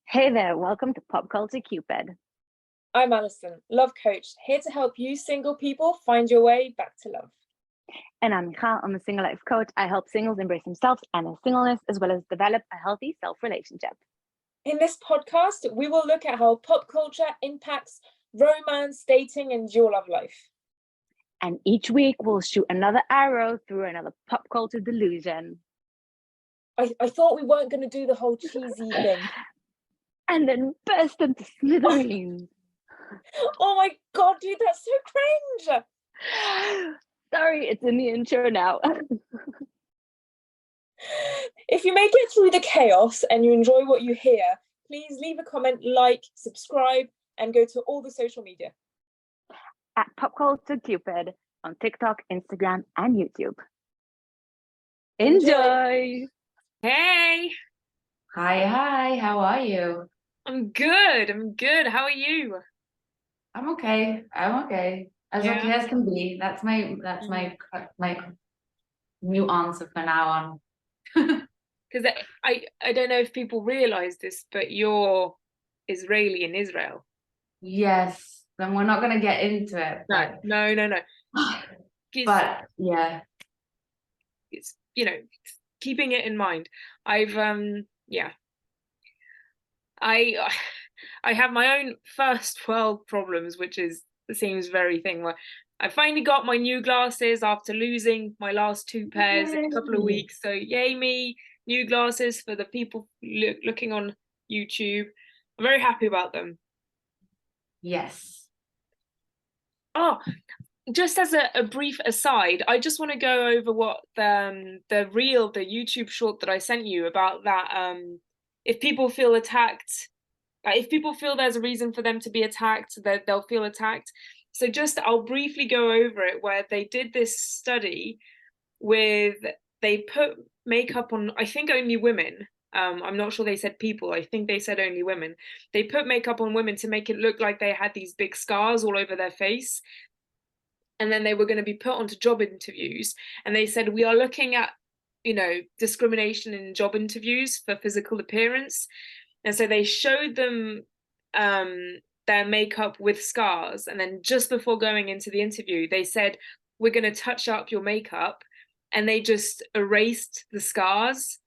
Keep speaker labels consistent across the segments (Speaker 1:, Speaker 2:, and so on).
Speaker 1: Hey there, welcome to Pop Culture Cupid.
Speaker 2: I'm Alison, love coach, here to help you single people find your way back to love.
Speaker 1: And I'm Michal, I'm a single life coach. I help singles embrace themselves and their singleness, as well as develop a healthy self-relationship.
Speaker 2: In this podcast, we will look at how pop culture impacts romance, dating, and your love life.
Speaker 1: And each week we'll shoot another arrow through another pop culture delusion.
Speaker 2: I thought we weren't going to do the whole cheesy thing.
Speaker 1: And then burst into smithereens.
Speaker 2: Oh my god, dude, that's so cringe!
Speaker 1: Sorry, it's in the intro now.
Speaker 2: If you make it through the chaos and you enjoy what you hear, please leave a comment, like, subscribe, and go to all the social media.
Speaker 1: At Pop Culture Cupid on TikTok, Instagram, and YouTube. Enjoy!
Speaker 3: Hey!
Speaker 4: Hi, how are you?
Speaker 3: I'm good. How are you?
Speaker 4: I'm okay. As okay as can be. That's my new answer for now on.
Speaker 3: Because I don't know if people realize this, but you're Israeli in Israel.
Speaker 4: Yes, then we're not going to get into it.
Speaker 3: No.
Speaker 4: But yeah.
Speaker 3: It's, keeping it in mind. I have my own first world problems, which seems very thing where I finally got my new glasses after losing my last two pairs in a couple of weeks. So yay me, new glasses for the people looking on YouTube. I'm very happy about them.
Speaker 4: Yes.
Speaker 3: Oh, just as a brief aside, I just want to go over what the YouTube short that I sent you about that. If people feel attacked, if people feel there's a reason for them to be attacked, that they'll feel attacked. So I'll briefly go over it, where they did this study they put makeup on, I think, only women. I'm not sure they said people. I think they said only women. They put makeup on women to make it look like they had these big scars all over their face. And then they were going to be put onto job interviews. And they said, we are looking at, discrimination in job interviews for physical appearance. And so they showed them their makeup with scars. And then just before going into the interview, they said, we're going to touch up your makeup. And they just erased the scars.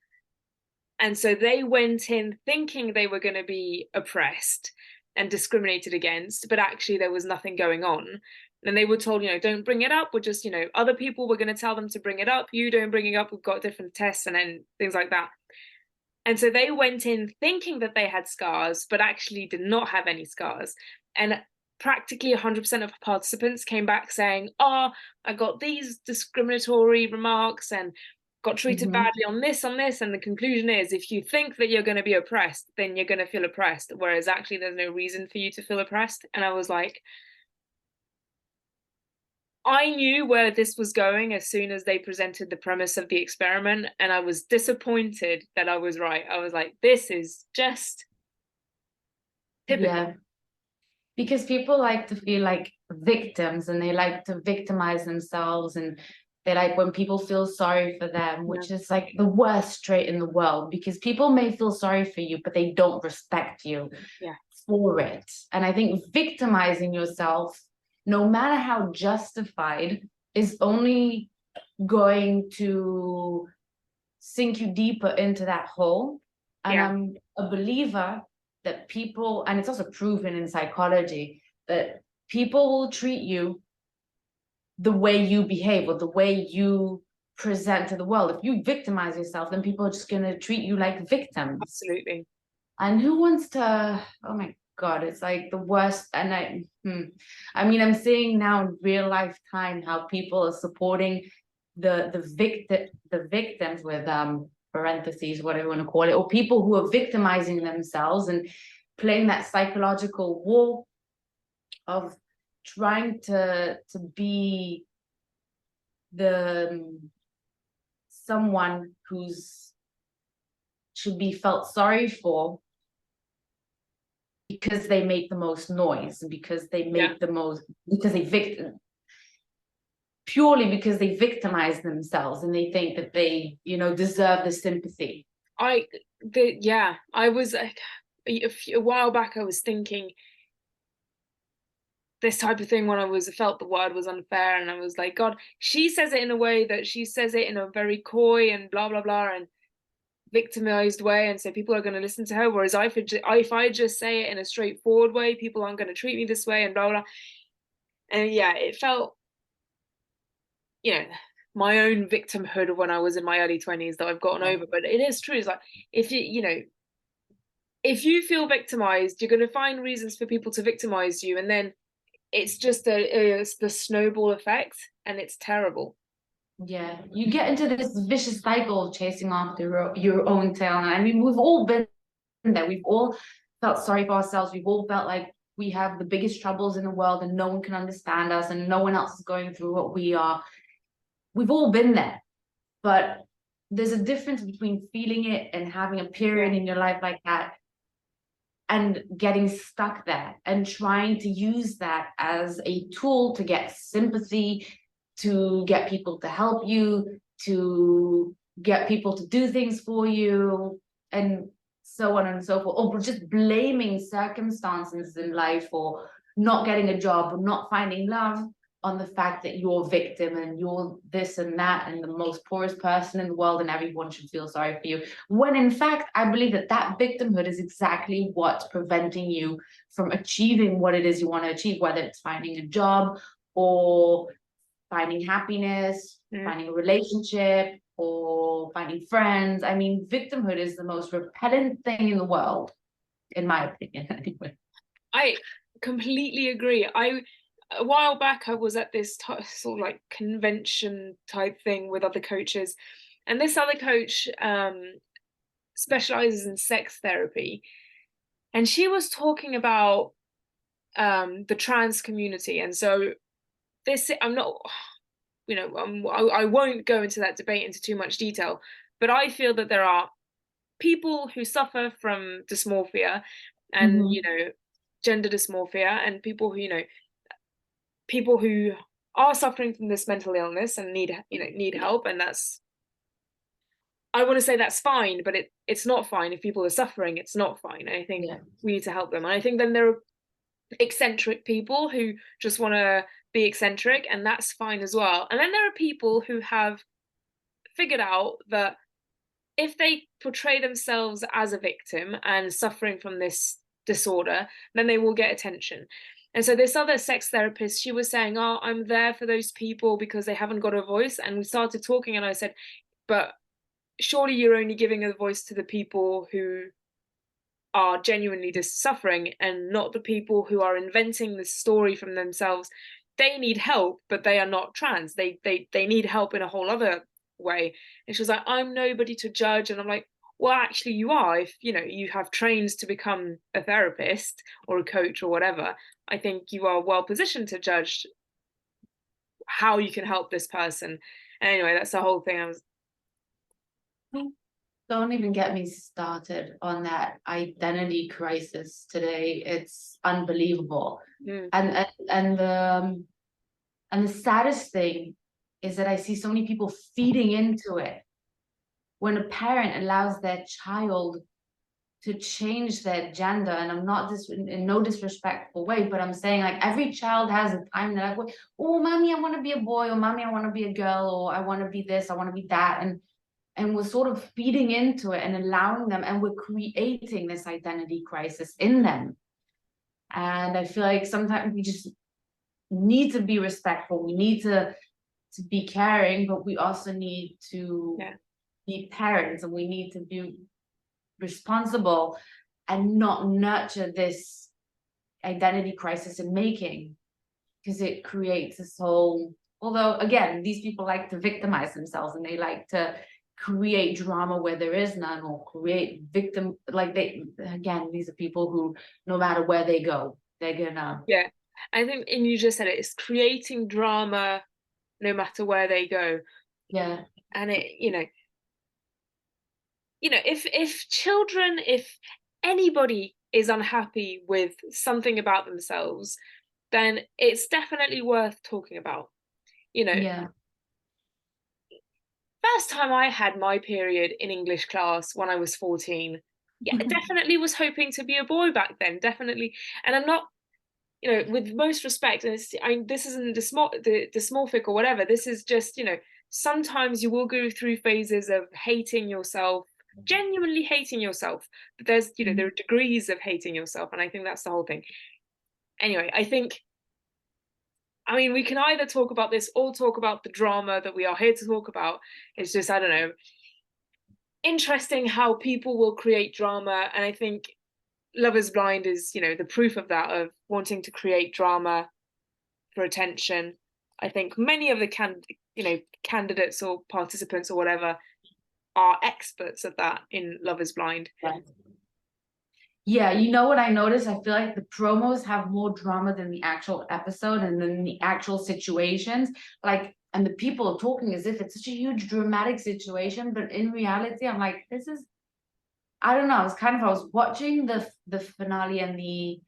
Speaker 3: And so they went in thinking they were going to be oppressed and discriminated against, but actually there was nothing going on. And they were told, don't bring it up. We're just, other people were going to tell them to bring it up. You don't bring it up. We've got different tests and then things like that. And so they went in thinking that they had scars, but actually did not have any scars. And practically 100% of participants came back saying, I got these discriminatory remarks and got treated badly on this. And the conclusion is, if you think that you're going to be oppressed, then you're going to feel oppressed. Whereas actually there's no reason for you to feel oppressed. And I was like, I knew where this was going as soon as they presented the premise of the experiment, and I was disappointed that I was right. I was like, this is just typical.
Speaker 4: Yeah. Because people like to feel like victims and they like to victimize themselves, and they like when people feel sorry for them, which is like the worst trait in the world, because people may feel sorry for you, but they don't respect you for it. And I think victimizing yourself, no matter how justified, is only going to sink you deeper into that hole. And I'm a believer that people, and it's also proven in psychology, that people will treat you the way you behave or the way you present to the world. If you victimize yourself, then people are just going to treat you like victims.
Speaker 3: Absolutely.
Speaker 4: And who wants to, oh my God, it's like the worst. And I'm seeing now in real life time how people are supporting the victims with parentheses, whatever you want to call it, or people who are victimizing themselves and playing that psychological war of trying to be someone who's should be felt sorry for, because they make the most noise, because they make the most, because purely because they victimize themselves and they think that they, deserve the sympathy.
Speaker 3: I I was like, a while back I was thinking this type of thing when I felt the word was unfair, and I was like, God, she says it in a way that she says it in a very coy and blah blah blah and victimized way, and so people are going to listen to her, whereas if I just say it in a straightforward way, people aren't going to treat me this way and blah blah. And yeah, it felt, my own victimhood when I was in my early 20s that I've gotten over. But it is true, it's like, if if you feel victimized, you're going to find reasons for people to victimize you, and then it's just it's the snowball effect, and it's terrible.
Speaker 4: Yeah, you get into this vicious cycle of chasing after your own tail. And I mean, we've all been there. We've all felt sorry for ourselves. We've all felt like we have the biggest troubles in the world and no one can understand us and no one else is going through what we are. We've all been there. But there's a difference between feeling it and having a period in your life like that and getting stuck there and trying to use that as a tool to get sympathy, to get people to help you, to get people to do things for you, and so on and so forth. Or just blaming circumstances in life, or not getting a job, or not finding love, on the fact that you're a victim and you're this and that and the most poorest person in the world and everyone should feel sorry for you. When in fact, I believe that victimhood is exactly what's preventing you from achieving what it is you want to achieve, whether it's finding a job or finding happiness, finding a relationship, or finding friends. I mean, victimhood is the most repellent thing in the world, in my opinion, anyway.
Speaker 3: I completely agree. A while back, I was at this sort of like convention type thing with other coaches, and this other coach specializes in sex therapy, and she was talking about the trans community. And so I'm not, I won't go into that debate into too much detail, but I feel that there are people who suffer from dysmorphia and gender dysmorphia, and people who are suffering from this mental illness and need help. And I want to say that's fine, but it's not fine. If people are suffering, it's not fine. I think we need to help them. And I think then there are eccentric people who just want to be eccentric, and that's fine as well. And then there are people who have figured out that if they portray themselves as a victim and suffering from this disorder, then they will get attention. And so this other sex therapist, she was saying, oh, I'm there for those people because they haven't got a voice. And we started talking, and I said, but surely you're only giving a voice to the people who are genuinely just suffering, and not the people who are inventing this story from themselves. They need help, but they are not trans. They need help in a whole other way. And she was like, I'm nobody to judge. And I'm like, well, actually you are. If you have trained to become a therapist or a coach or whatever, I think you are well positioned to judge how you can help this person. And anyway, that's the whole thing.
Speaker 4: Don't even get me started on that identity crisis today. It's unbelievable. And the saddest thing is that I see so many people feeding into it. When a parent allows their child to change their gender, and I'm not in no disrespectful way, but I'm saying, like, every child has a time they're like, oh, mommy, I want to be a boy, or mommy, I want to be a girl, or I want to be this, I want to be that. And we're sort of feeding into it and allowing them, and we're creating this identity crisis in them. And I feel like sometimes we just need to be respectful. We need to be caring, but we also need to be parents, and we need to be responsible and not nurture this identity crisis in making, because it creates this whole, although again, these people like to victimize themselves, and they like to create drama where there is none, or create victim, like these are people who, no matter where they go, they're gonna
Speaker 3: I think, and you just said it, it's creating drama no matter where they go. And it if anybody is unhappy with something about themselves, then it's definitely worth talking about. first time I had my period in English class when I was 14, yeah, definitely was hoping to be a boy back then, definitely. And I'm not, you know, with most respect, and this isn't dysmorphic or whatever. This is just, you know, sometimes you will go through phases of hating yourself, genuinely hating yourself. But there's, you know, there are degrees of hating yourself, and I think that's the whole thing. Anyway, I mean, we can either talk about this or talk about the drama that we are here to talk about. It's just, I don't know, interesting how people will create drama, and I think Love is Blind is, you know, the proof of that, of wanting to create drama for attention. I think many of the candidates or participants or whatever are experts at that in Love is Blind.
Speaker 4: Yeah, you know what I noticed? I feel like the promos have more drama than the actual episode and then the actual situations. Like, and the people are talking as if it's such a huge dramatic situation, but in reality, I'm like, this is, I don't know. It's kind of, I was watching the finale and the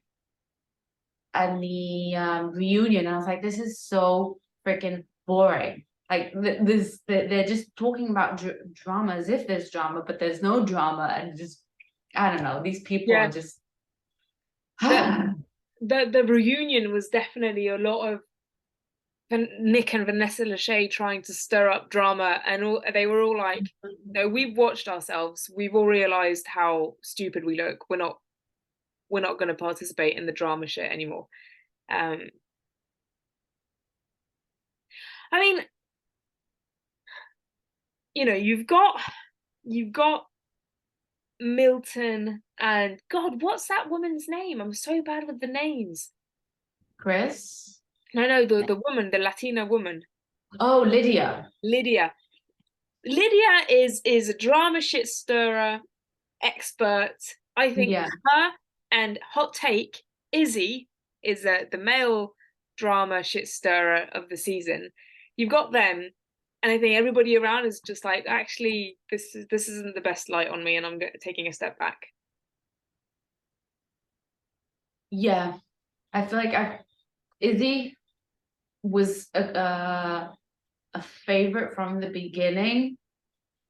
Speaker 4: reunion, and I was like, this is so freaking boring. Like they're just talking about drama as if there's drama, but there's no drama, and just, I don't know. These people are just.
Speaker 3: The reunion was definitely a lot of Nick and Vanessa Lachey trying to stir up drama, and they were all like, no, we've watched ourselves, we've all realized how stupid we look, we're not going to participate in the drama shit anymore. I mean, you know, you've got Milton and, God, what's that woman's name? I'm so bad with the names.
Speaker 4: Chris?
Speaker 3: No, the woman, the Latina woman.
Speaker 4: Oh, Lydia
Speaker 3: is a drama shit stirrer expert. I think her and Hot Take Izzy is the male drama shit stirrer of the season. You've got them, and I think everybody around is just like, actually, this isn't the best light on me, and I'm taking a step back.
Speaker 4: Yeah, I feel like Izzy was a favorite from the beginning,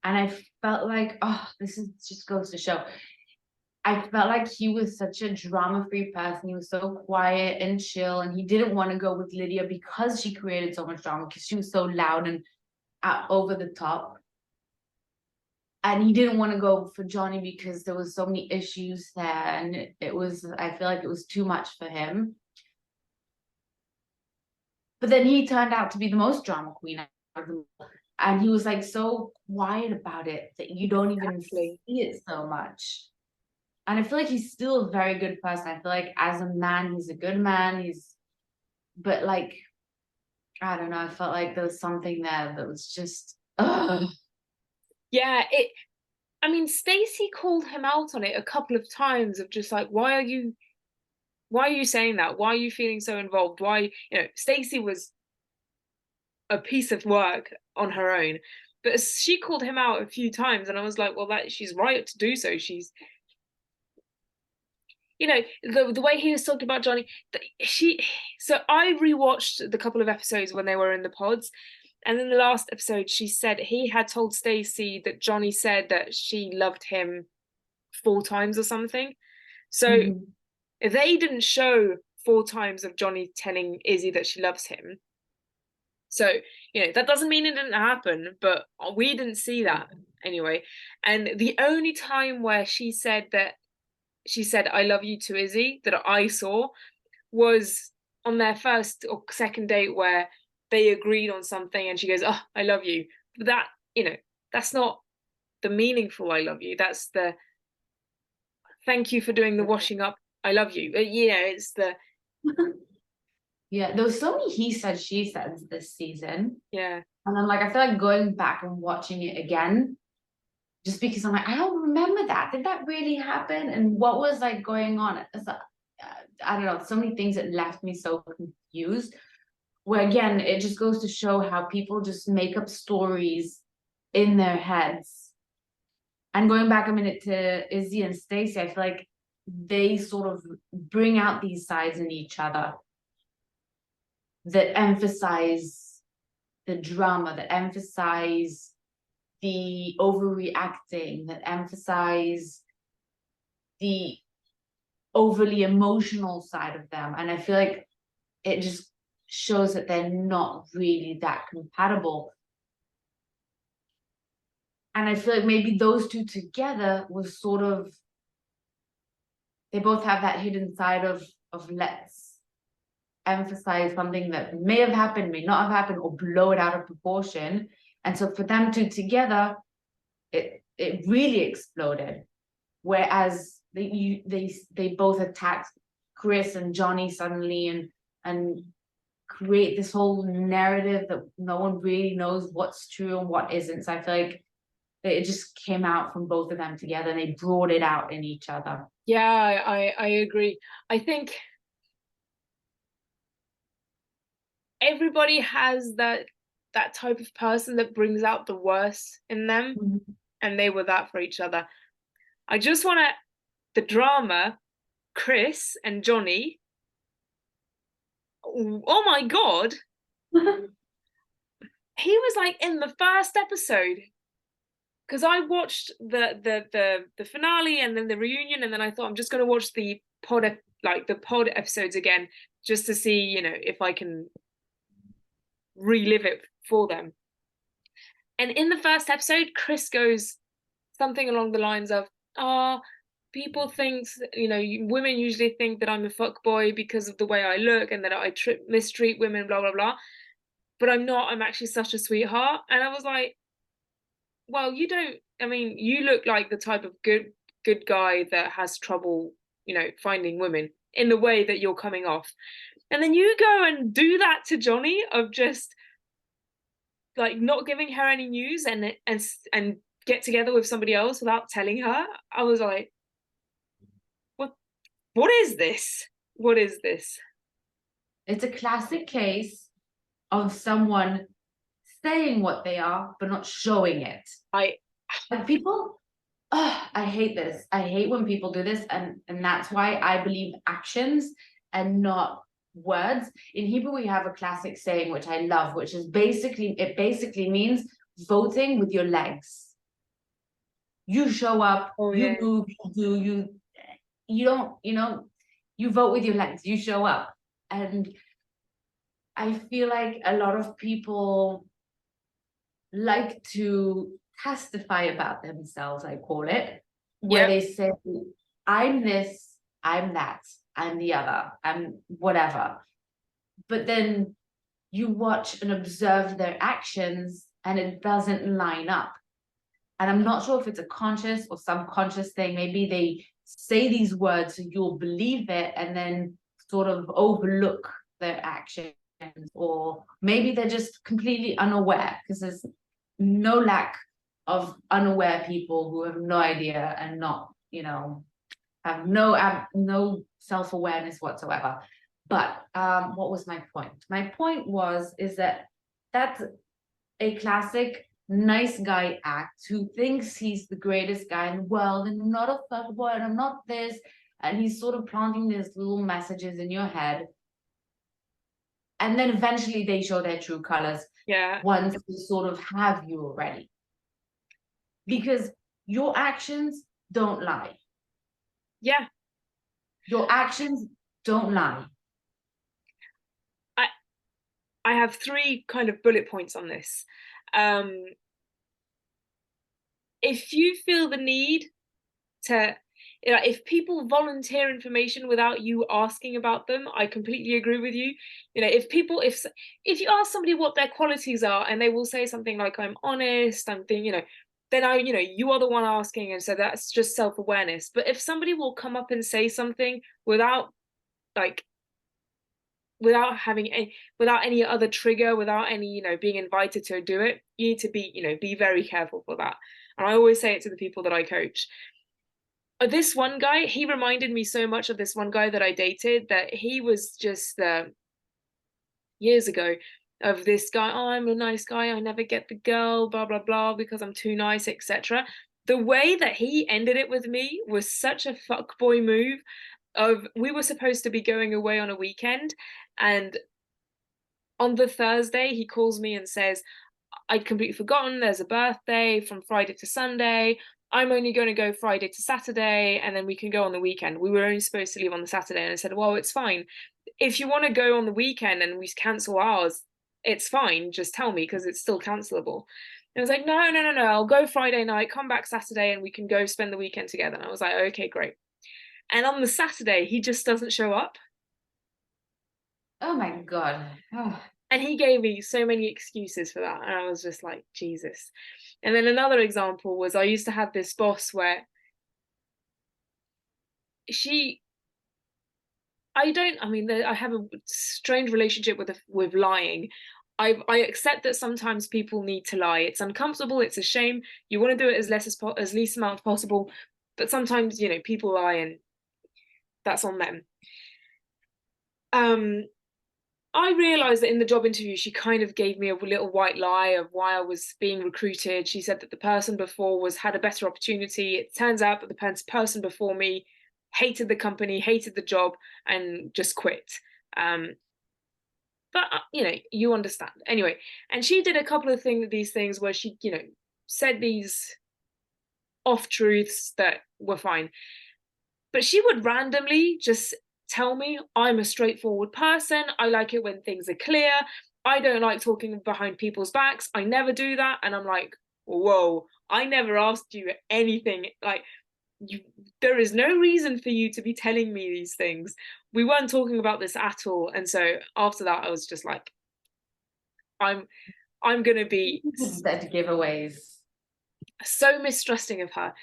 Speaker 4: and I felt like, oh, this is just goes to show. I felt like he was such a drama-free person. He was so quiet and chill, and he didn't want to go with Lydia because she created so much drama, because she was so loud and over the top. And he didn't want to go for Johnny because there was so many issues there, and it was, I feel like it was too much for him. But then he turned out to be the most drama queen out of them all. And he was like so quiet about it that you don't even see it so much. And I feel like he's still a very good person. I feel like as a man, he's a good man. But like, I don't know, I felt like there was something there that was just, ugh.
Speaker 3: Yeah, I mean, Stacey called him out on it a couple of times, of just like, why are you saying that? Why are you feeling so involved? Why, you know, Stacey was a piece of work on her own, but she called him out a few times, and I was like, well, she's right to do so. She's, you know, the way he was talking about Johnny, so I rewatched the couple of episodes when they were in the pods, and in the last episode, she said he had told Stacey that Johnny said that she loved him 4 times or something. So they didn't show 4 times of Johnny telling Izzy that she loves him. So, you know, that doesn't mean it didn't happen, but we didn't see that anyway. And the only time where she said I love you to Izzy that I saw was on their first or second date, where they agreed on something and she goes, oh, I love you. But that, you know, that's not the meaningful I love you. That's the thank you for doing the washing up, I love you. You know, it's the
Speaker 4: yeah, there was so many he said, she said this season.
Speaker 3: Yeah.
Speaker 4: And I'm like, I feel like going back and watching it again, just because I'm like, I don't remember that. Did that really happen? And what was like going on? I don't know, so many things that left me so confused. Where again, it just goes to show how people just make up stories in their heads. And going back a minute to Izzy and Stacey, I feel like they sort of bring out these sides in each other that emphasize the drama, that emphasize the overreacting, that emphasize the overly emotional side of them. And I feel like it just shows that they're not really that compatible. And I feel like maybe those two together was sort of, they both have that hidden side of let's emphasize something that may have happened, may not have happened, or blow it out of proportion. And so for them two together, it really exploded. Whereas they both attacked Chris and Johnny suddenly and create this whole narrative that no one really knows what's true and what isn't. So I feel like it just came out from both of them together, and they brought it out in each other.
Speaker 3: Yeah, I agree. I think everybody has that type of person that brings out the worst in them, and they were that for each other. I just want the drama, Chris and Johnny. Oh my God. He was like in the first episode, because I watched the finale and then the reunion, and then I thought I'm just going to watch the pod episodes again just to see, you know, if I can relive it for them. And in the first episode, Chris goes something along the lines of, people think, you know, women usually think that I'm a fuckboy because of the way I look and that I mistreat women, blah, blah, blah. But I'm not. I'm actually such a sweetheart. And I was like, well, you don't, I mean, you look like the type of good guy that has trouble, you know, finding women in the way that you're coming off. And then you go and do that to Johnny, of just like not giving her any news and get together with somebody else without telling her. I was like, what is this? What is this?
Speaker 4: It's a classic case of someone saying what they are but not showing it. And people, I hate this. I hate when people do this, and that's why I believe actions and not words. In Hebrew, we have a classic saying which I love, which is basically means voting with your legs. You show up, you move, you do, you don't, you know, you vote with your legs, you show up. And I feel like a lot of people like to testify about themselves, I call it, where they say, I'm this, I'm that, I'm the other, I'm whatever. But then you watch and observe their actions and it doesn't line up. And I'm not sure if it's a conscious or subconscious thing. Maybe they say these words so you'll believe it and then sort of overlook their actions. Or maybe they're just completely unaware, because there's no lack of unaware people who have no idea and not, you know, have no self-awareness whatsoever. But what was my point? My point is that that's a classic nice guy act who thinks he's the greatest guy in the world, and I'm not a fuckboy and I'm not this, and he's sort of planting these little messages in your head. And then eventually they show their true colors once they sort of have you already. Because your actions don't lie.
Speaker 3: Yeah.
Speaker 4: Your actions don't lie.
Speaker 3: I have 3 kind of bullet points on this. If you feel the need to, you know, if people volunteer information without you asking about them, I completely agree with you. You know, if you ask somebody what their qualities are and they will say something like, I'm honest, I'm thinking, you know, then you are the one asking, and so that's just self-awareness. But if somebody will come up and say something without any other trigger, without any, you know, being invited to do it, you need to be very careful for that. And I always say it to the people that I coach. This one guy, he reminded me so much of this one guy that I dated, that he was just years ago, of this guy, oh, I'm a nice guy, I never get the girl, blah blah blah, because I'm too nice, etc. The way that he ended it with me was such a fuckboy move. We were supposed to be going away on a weekend, and on the Thursday he calls me and says, I'd completely forgotten there's a birthday from Friday to Sunday. I'm only going to go Friday to Saturday, and then we can go on the weekend. We were only supposed to leave on the Saturday. And I said, well, it's fine. If you want to go on the weekend and we cancel ours, it's fine. Just tell me, because it's still cancelable. And I was like, no. I'll go Friday night, come back Saturday, and we can go spend the weekend together. And I was like, okay, great. And on the Saturday, he just doesn't show up.
Speaker 4: Oh my God. Oh.
Speaker 3: And he gave me so many excuses for that. And I was just like, Jesus. And then another example was, I used to have this boss where I have a strange relationship with lying. I accept that sometimes people need to lie. It's uncomfortable. It's a shame. You want to do it as least amount as possible. But sometimes, people lie, and that's on them. I realized that in the job interview, she kind of gave me a little white lie of why I was being recruited. She said that the person before had a better opportunity. It turns out that the person before me hated the company, hated the job, and just quit. But you understand. Anyway, and she did a couple of these things where she, said these off-truths that were fine. But she would randomly just tell me, I'm a straightforward person. I like it when things are clear. I don't like talking behind people's backs. I never do that. And I'm like, whoa, I never asked you anything. Like, there is no reason for you to be telling me these things. We weren't talking about this at all. And so after that, I was just like, I'm gonna be
Speaker 4: Dead giveaways.
Speaker 3: So mistrusting of her.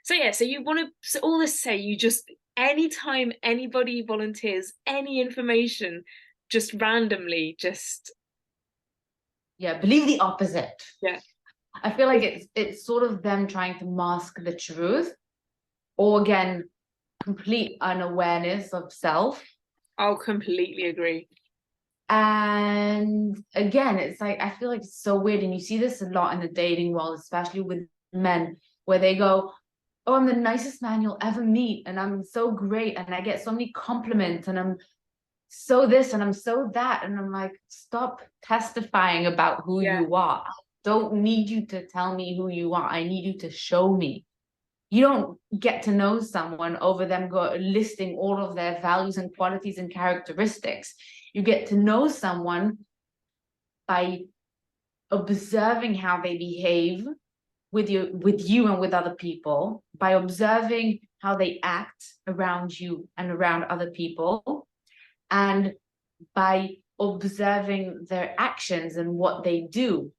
Speaker 3: So you want to, all this to say, you just, anytime anybody volunteers any information, just randomly,
Speaker 4: believe the opposite.
Speaker 3: I
Speaker 4: feel like it's sort of them trying to mask the truth, or again, complete unawareness of self.
Speaker 3: I'll completely agree.
Speaker 4: And again, it's like, I feel like it's so weird, and you see this a lot in the dating world, especially with men, where they go, oh, I'm the nicest man you'll ever meet, and I'm so great, and I get so many compliments, and I'm so this, and I'm so that, and I'm like, stop testifying about who you are. I don't need you to tell me who you are. I need you to show me. You don't get to know someone over them listing all of their values and qualities and characteristics. You get to know someone by observing how they behave with you and with other people, by observing how they act around you and around other people, and by observing their actions and what they do.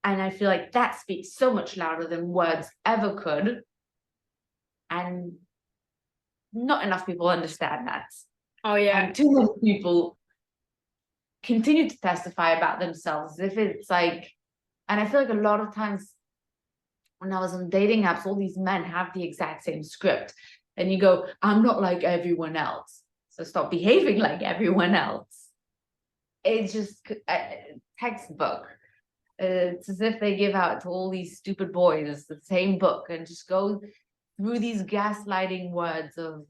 Speaker 4: And I feel like that speaks so much louder than words ever could. And not enough people understand that.
Speaker 3: Oh, yeah.
Speaker 4: And too many people continue to testify about themselves as if it's like, and I feel like a lot of times when I was on dating apps, all these men have the exact same script. And you go, I'm not like everyone else, so stop behaving like everyone else. It's just a textbook. It's as if they give out to all these stupid boys the same book and just go through these gaslighting words of,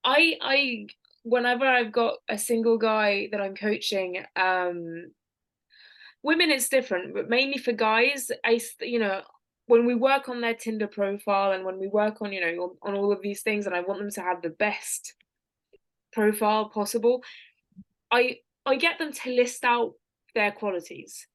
Speaker 3: I whenever I've got a single guy that I'm coaching, women it's different, but mainly for guys, when we work on their Tinder profile and when we work on, on all of these things, and I want them to have the best profile possible, I get them to list out their qualities.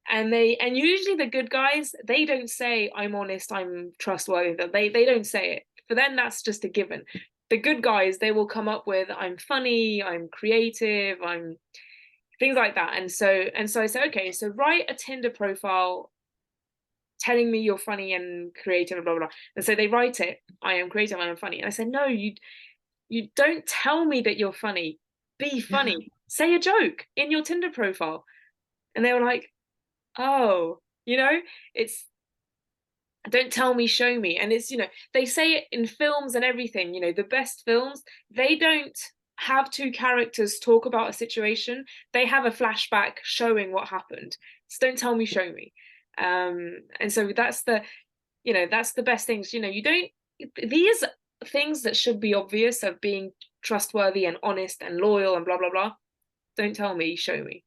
Speaker 3: And usually the good guys, they don't say, I'm honest, I'm trustworthy. They don't say it. For them, that's just a given. The good guys, they will come up with, I'm funny, I'm creative, I'm things like that. And so I said, okay, so write a Tinder profile telling me you're funny and creative and blah, blah, blah. And so they write it, I am creative, I am funny. And I said, no, you don't tell me that you're funny. Be funny. Say a joke in your Tinder profile. And they were like, oh, it's, don't tell me, show me. And it's, they say it in films and everything, the best films, they don't have two characters talk about a situation. They have a flashback showing what happened. So don't tell me, show me. And so that's the best things, these things that should be obvious of being trustworthy and honest and loyal and blah, blah, blah. Don't tell me, show me.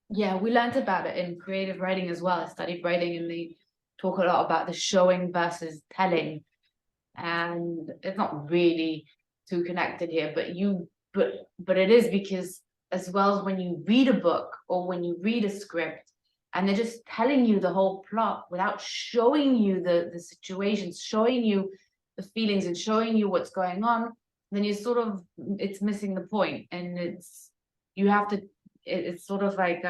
Speaker 4: Yeah, we learned about it in creative writing as well. I studied writing, and they talk a lot about the showing versus telling. And it's not really too connected here, but it is, because as well as when you read a book or when you read a script and they're just telling you the whole plot without showing you the situations, showing you the feelings and showing you what's going on, then you sort of, it's missing the point. And you have to, it's sort of like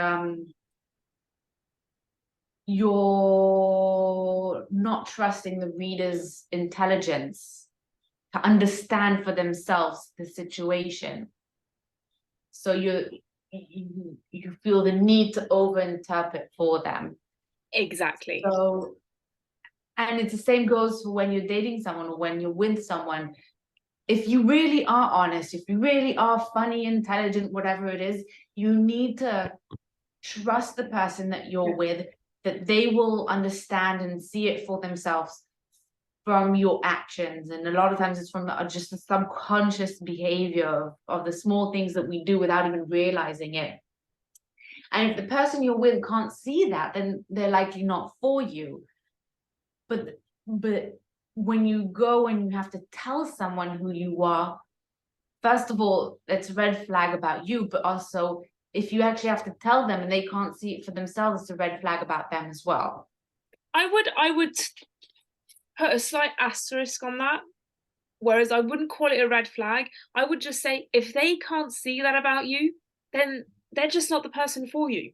Speaker 4: you're not trusting the reader's intelligence to understand for themselves the situation. So you feel the need to overinterpret for them.
Speaker 3: Exactly.
Speaker 4: So, and it's the same goes for when you're dating someone or when you're with someone. If you really are honest, if you really are funny, intelligent, whatever it is, you need to trust the person that you're with, that they will understand and see it for themselves from your actions. And a lot of times it's from just the subconscious behavior of the small things that we do without even realizing it. And if the person you're with can't see that, then they're likely not for you. But when you go and you have to tell someone who you are, first of all, it's a red flag about you, but also if you actually have to tell them and they can't see it for themselves, it's a red flag about them as well.
Speaker 3: I would put a slight asterisk on that, whereas I wouldn't call it a red flag. I would just say, if they can't see that about you, then they're just not the person for you.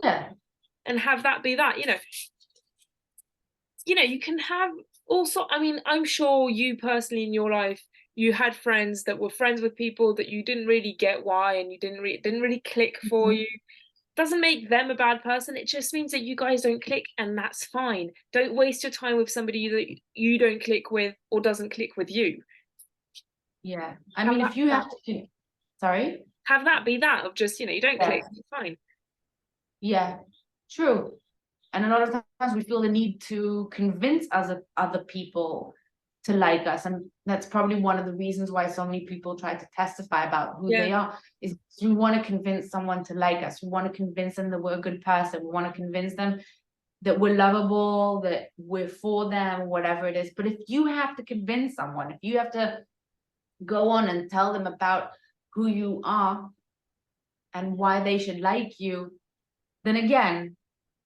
Speaker 4: Yeah.
Speaker 3: And have that be that. You can have also, I mean, I'm sure you personally in your life, you had friends that were friends with people that you didn't really get why, and you didn't really click for you. Doesn't make them a bad person. It just means that you guys don't click, and that's fine. Don't waste your time with somebody that you don't click with or doesn't click with you.
Speaker 4: Yeah. I mean, if you have to, sorry?
Speaker 3: Have that be that of just, you don't click, it's fine.
Speaker 4: Yeah, true. And a lot of times we feel the need to convince other people to like us. And that's probably one of the reasons why so many people try to testify about who they are, is we want to convince someone to like us. We want to convince them that we're a good person. We want to convince them that we're lovable, that we're for them, whatever it is. But if you have to convince someone, if you have to go on and tell them about who you are and why they should like you, then again,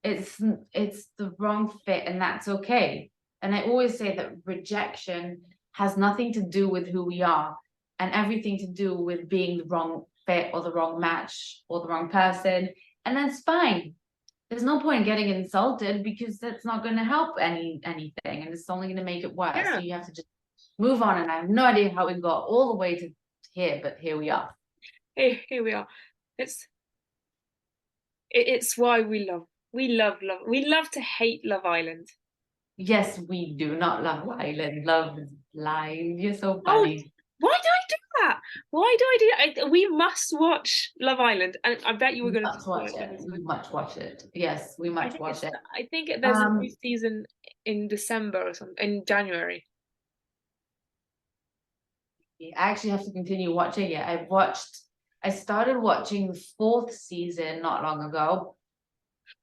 Speaker 4: it's the wrong fit, and that's okay. And I always say that rejection has nothing to do with who we are and everything to do with being the wrong fit or the wrong match or the wrong person. And that's fine. There's no point in getting insulted, because that's not going to help anything, and it's only going to make it worse. So you have to just move on. And I have no idea how we got all the way to here, but here we are.
Speaker 3: Here we are. It's why we love to hate Love Island.
Speaker 4: Yes, we do not love Island. Love is blind. You're so funny.
Speaker 3: Oh, why do I do that? Why do I do that? We must watch Love Island, and I bet you were going to
Speaker 4: watch it. We must watch it. Yes, we must watch it.
Speaker 3: I think there's a new season in December or something, in January.
Speaker 4: I actually have to continue watching it. I started watching the 4th season not long ago.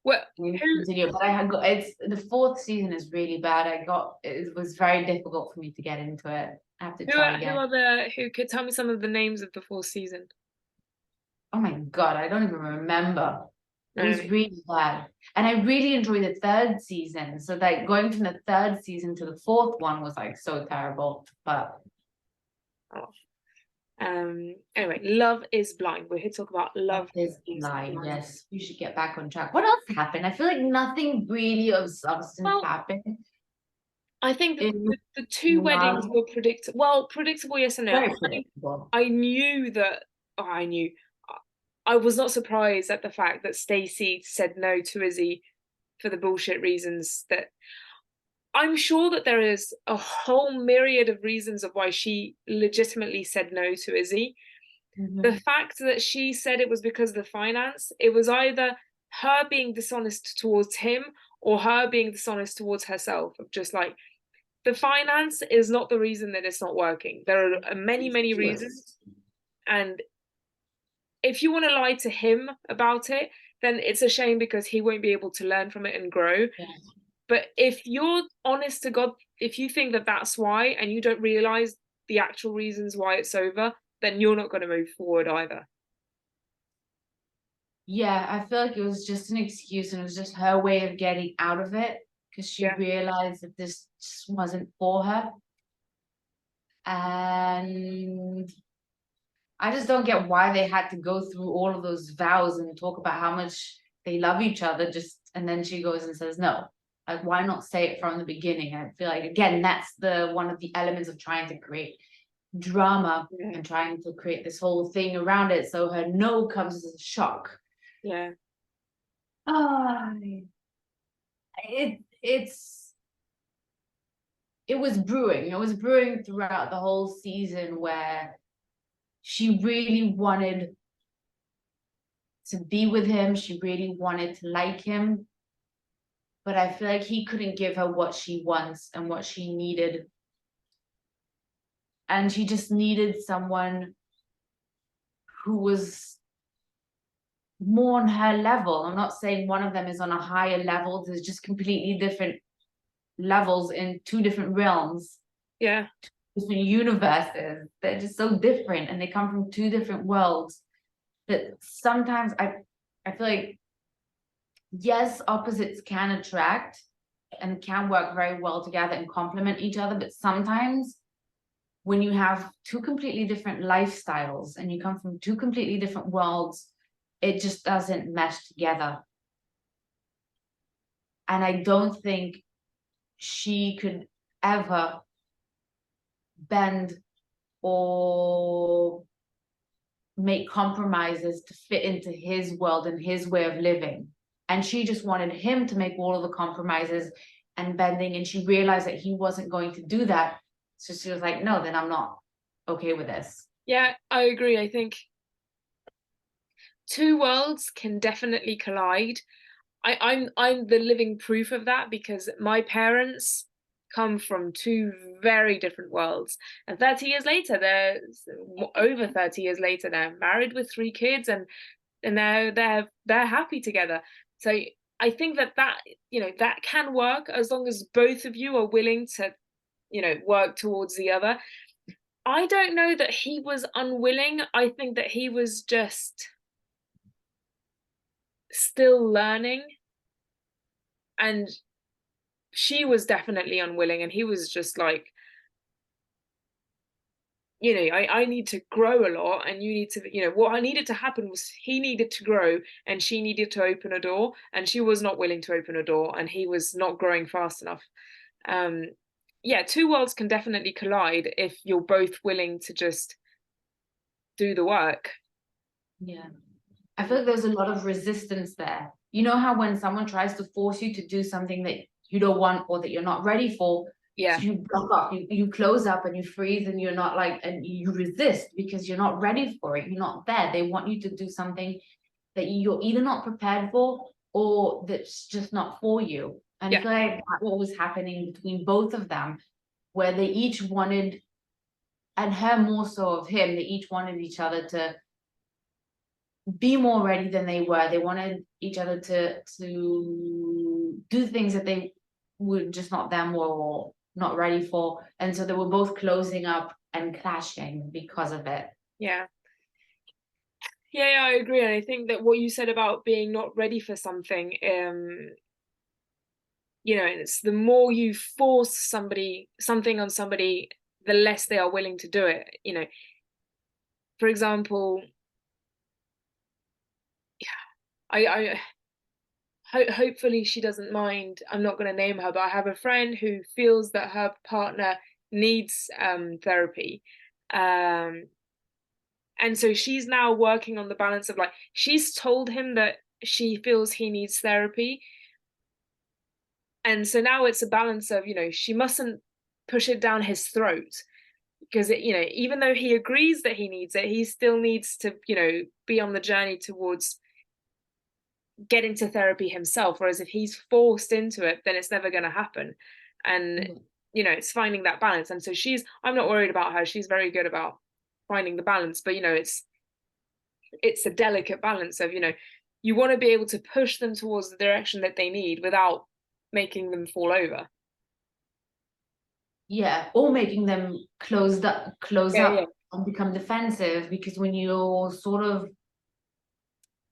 Speaker 3: Well,
Speaker 4: continue, but it's the 4th season is really bad. It was very difficult for me to get into it. I have to try again.
Speaker 3: Who could tell me some of the names of the 4th season?
Speaker 4: Oh my God, I don't even remember. It was really bad. And I really enjoyed the 3rd season. So like going from the 3rd season to the 4th one was like so terrible. But
Speaker 3: anyway, Love is Blind. We're here to talk about Love
Speaker 4: is Blind. Yes, we should get back on track. What else happened? I feel like nothing really of substance happened.
Speaker 3: I think the 2 weddings were predictable. Well, predictable, yes and no.
Speaker 4: Very predictable.
Speaker 3: I knew that. I was not surprised at the fact that Stacey said no to Izzy for the bullshit reasons that. I'm sure that there is a whole myriad of reasons of why she legitimately said no to Izzy. The fact that she said it was because of the finance, it was either her being dishonest towards him or her being dishonest towards herself. Of just like, the finance is not the reason that it's not working. There are many, many reasons. And if you want to lie to him about it, then it's a shame because he won't be able to learn from it and grow.
Speaker 4: Yeah.
Speaker 3: But if you're honest to God, if you think that that's why, and you don't realize the actual reasons why it's over, then you're not going to move forward either.
Speaker 4: Yeah, I feel like it was just an excuse, and it was just her way of getting out of it, because she realized that this just wasn't for her. And I just don't get why they had to go through all of those vows and talk about how much they love each other, and then she goes and says no. Like, why not say it from the beginning? I feel like, again, that's one of the elements of trying to create drama and trying to create this whole thing around it, so her no comes as a shock.
Speaker 3: Yeah.
Speaker 4: It was brewing. It was brewing throughout the whole season, where she really wanted to be with him. She really wanted to like him. But I feel like he couldn't give her what she wants and what she needed. And she just needed someone who was more on her level. I'm not saying one of them is on a higher level. There's just completely different levels in two different realms.
Speaker 3: Yeah.
Speaker 4: Different universes. They're just so different, and they come from two different worlds. That sometimes I feel like, yes, opposites can attract and can work very well together and complement each other, but sometimes when you have two completely different lifestyles and you come from two completely different worlds, it just doesn't mesh together. And I don't think she could ever bend or make compromises to fit into his world and his way of living. And she just wanted him to make all of the compromises and bending, and she realized that he wasn't going to do that. So she was like, no, then I'm not okay with this.
Speaker 3: Yeah, I agree. I think two worlds can definitely collide. I'm the living proof of that, because my parents come from two very different worlds, and 30 years later, they're over 30 years later, they're married with 3 kids, and they're happy together. So I think that that can work as long as both of you are willing to work towards the other. I don't know that he was unwilling. I think that he was just still learning, and she was definitely unwilling, and he was just like, I need to grow a lot, and you need to, what I needed to happen was he needed to grow and she needed to open a door, and she was not willing to open a door, and he was not growing fast enough. Yeah, two worlds can definitely collide if you're both willing to just do the work.
Speaker 4: Yeah, I feel like there's a lot of resistance there. You know how when someone tries to force you to do something that you don't want or that you're not ready for,
Speaker 3: Yeah,
Speaker 4: so you block off, you close up and you freeze, and you're not like, and you resist because you're not ready for it. You're not there. They want you to do something that you're either not prepared for or that's just not for you. And I feel like that's what was happening between both of them, where they each wanted, and her more so of him, they each wanted each other to be more ready than they were. They wanted each other to do things that they were just not them or not ready for. And so they were both closing up and clashing because of it.
Speaker 3: Yeah, I agree. And I think that what you said about being not ready for something, it's the more you force something on somebody, the less they are willing to do it. For example, hopefully she doesn't mind, I'm not going to name her, but I have a friend who feels that her partner needs therapy, and so she's now working on the balance of, like, she's told him that she feels he needs therapy, and so now it's a balance of, she mustn't push it down his throat, because even though he agrees that he needs it, he still needs to be on the journey towards getting to therapy himself. Whereas if he's forced into it, then it's never going to happen. And it's finding that balance. And so I'm not worried about her. She's very good about finding the balance, but it's a delicate balance of, you want to be able to push them towards the direction that they need without making them fall over.
Speaker 4: Yeah, or making them close up
Speaker 3: Yeah.
Speaker 4: and become defensive, because when you're sort of,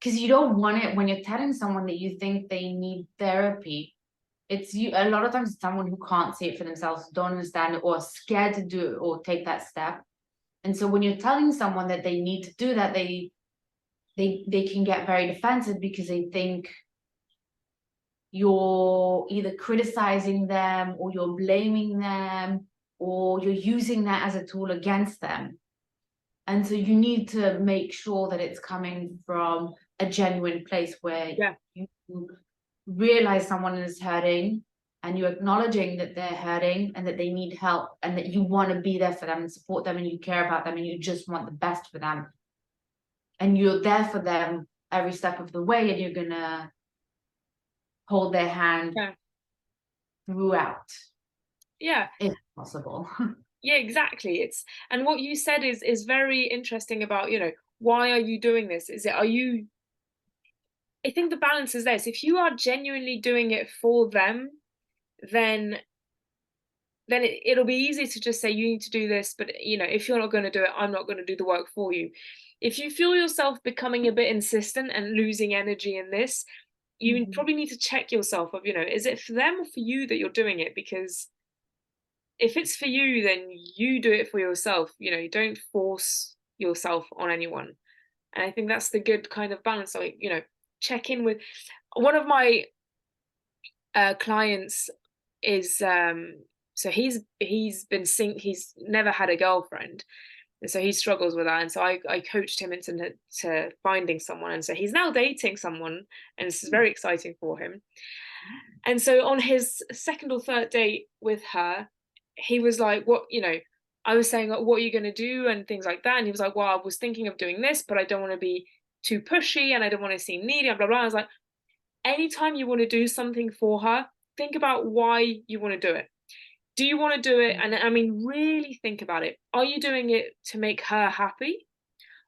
Speaker 4: because you don't want it when you're telling someone that you think they need therapy. It's you a lot of times it's someone who can't see it for themselves, don't understand it, or scared to do it or take that step. And so when you're telling someone that they need to do that, they can get very defensive because they think you're either criticizing them or you're blaming them or you're using that as a tool against them. And so you need to make sure that it's coming from a genuine place where you realize someone is hurting and you're acknowledging that they're hurting and that they need help and that you want to be there for them and support them and you care about them and you just want the best for them. And you're there for them every step of the way and you're going to hold their hand throughout.
Speaker 3: Yeah.
Speaker 4: If possible.
Speaker 3: Yeah, exactly. And what you said is very interesting about, why are you doing this? I think the balance is this. If you are genuinely doing it for them, then it'll be easy to just say you need to do this, but if you're not going to do it, I'm not going to do the work for you. If you feel yourself becoming a bit insistent and losing energy in this, you probably need to check yourself of, is it for them or for you that you're doing it? Because if it's for you, then you do it for yourself. You don't force yourself on anyone. And I think that's the good kind of balance. Like, check in with one of my clients is so he's never had a girlfriend, and so he struggles with that, and so I coached him into finding someone, and so he's now dating someone, and this is very exciting for him. And so on his second or third date with her, he was like, what, I was saying, what are you going to do and things like that, and he was like, well, I was thinking of doing this, but I don't want to be too pushy and I don't want to seem needy and blah blah. I was like, anytime you want to do something for her, think about why you want to do it. Do you want to do it? And I mean, really think about it. Are you doing it to make her happy?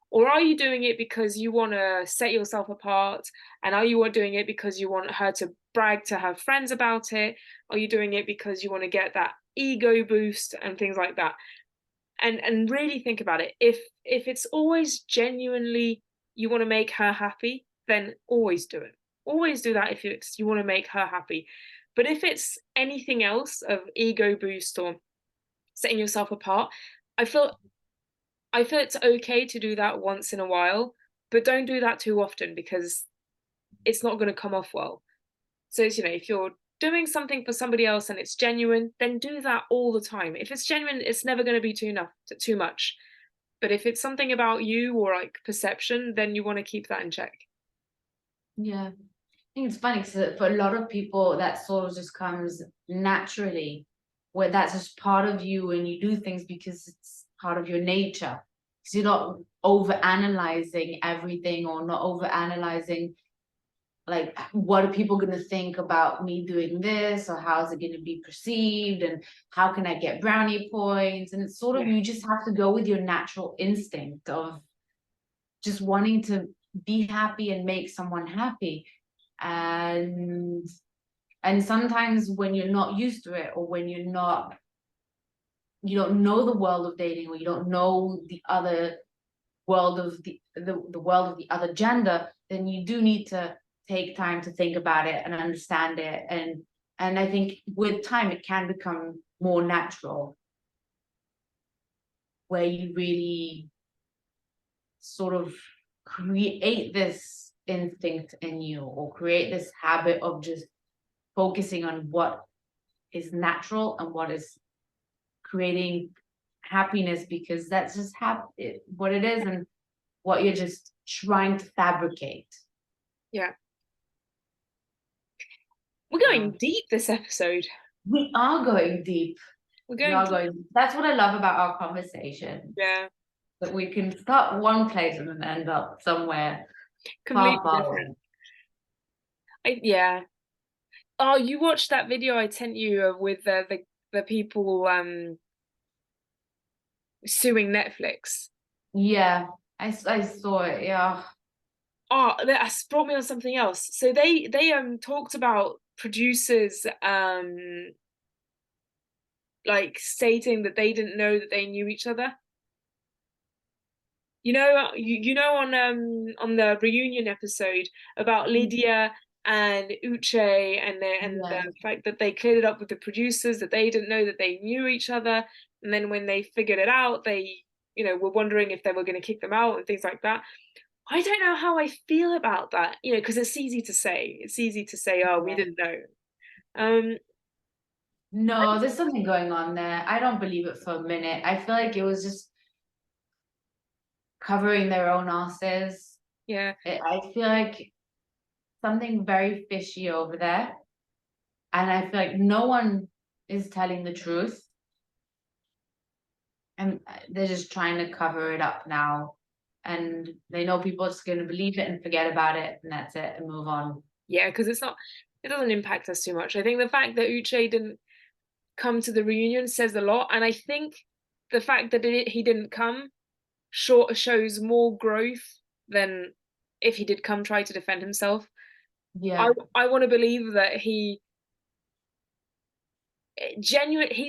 Speaker 3: Or are you doing it because you want to set yourself apart? And are you doing it because you want her to brag to her friends about it? Are you doing it because you want to get that ego boost and things like that? And really think about it. If it's always genuinely you want to make her happy, then always do it. Always do that if you want to make her happy. But if it's anything else of ego boost or setting yourself apart, I feel it's okay to do that once in a while, but don't do that too often because it's not going to come off well. So it's, if you're doing something for somebody else and it's genuine, then do that all the time. If it's genuine, it's never going to be too much. But if it's something about you or like perception, then you want to keep that in check.
Speaker 4: Yeah. I think it's funny because for a lot of people that sort of just comes naturally, where that's just part of you and you do things because it's part of your nature. Because you're not over analyzing everything or not over analyzing like what are people going to think about me doing this, or how is it going to be perceived, and how can I get brownie points. And it's sort of you just have to go with your natural instinct of just wanting to be happy and make someone happy. And sometimes when you're not used to it, or when you don't know the world of dating, or you don't know the other world of the world of the other gender, then you do need to take time to think about it and understand it. And I think with time it can become more natural, where you really sort of create this instinct in you, or create this habit of just focusing on what is natural and what is creating happiness, because that's just what it is and what you're just trying to fabricate.
Speaker 3: Yeah. We're going deep this episode.
Speaker 4: We are going deep. That's what I love about our conversation.
Speaker 3: Yeah.
Speaker 4: That we can start one place and then end up somewhere
Speaker 3: completely different. Yeah. Oh, you watched that video I sent you with the people suing Netflix?
Speaker 4: Yeah. I saw it, yeah.
Speaker 3: Oh, that brought me on something else. So they talked about producers like stating that they didn't know that they knew each other. You know, you know on the reunion episode about Lydia and Uche and the fact that they cleared it up with the producers, that they didn't know that they knew each other, and then when they figured it out, they, you know, were wondering if they were going to kick them out and things like that. I don't know how I feel about that, you know, because it's easy to say. It's easy to say, oh, we didn't know.
Speaker 4: No, there's something going on there. I don't believe it for a minute. I feel like it was just covering their own asses.
Speaker 3: Yeah.
Speaker 4: I feel like something very fishy over there. And I feel like no one is telling the truth. And they're just trying to cover it up now. And they know people are just going to believe it and forget about it. And that's it, and move on.
Speaker 3: Yeah, because it doesn't impact us too much. I think the fact that Uche didn't come to the reunion says a lot. And I think the fact that he didn't come shows more growth than if he did come try to defend himself.
Speaker 4: Yeah.
Speaker 3: I want to believe that he's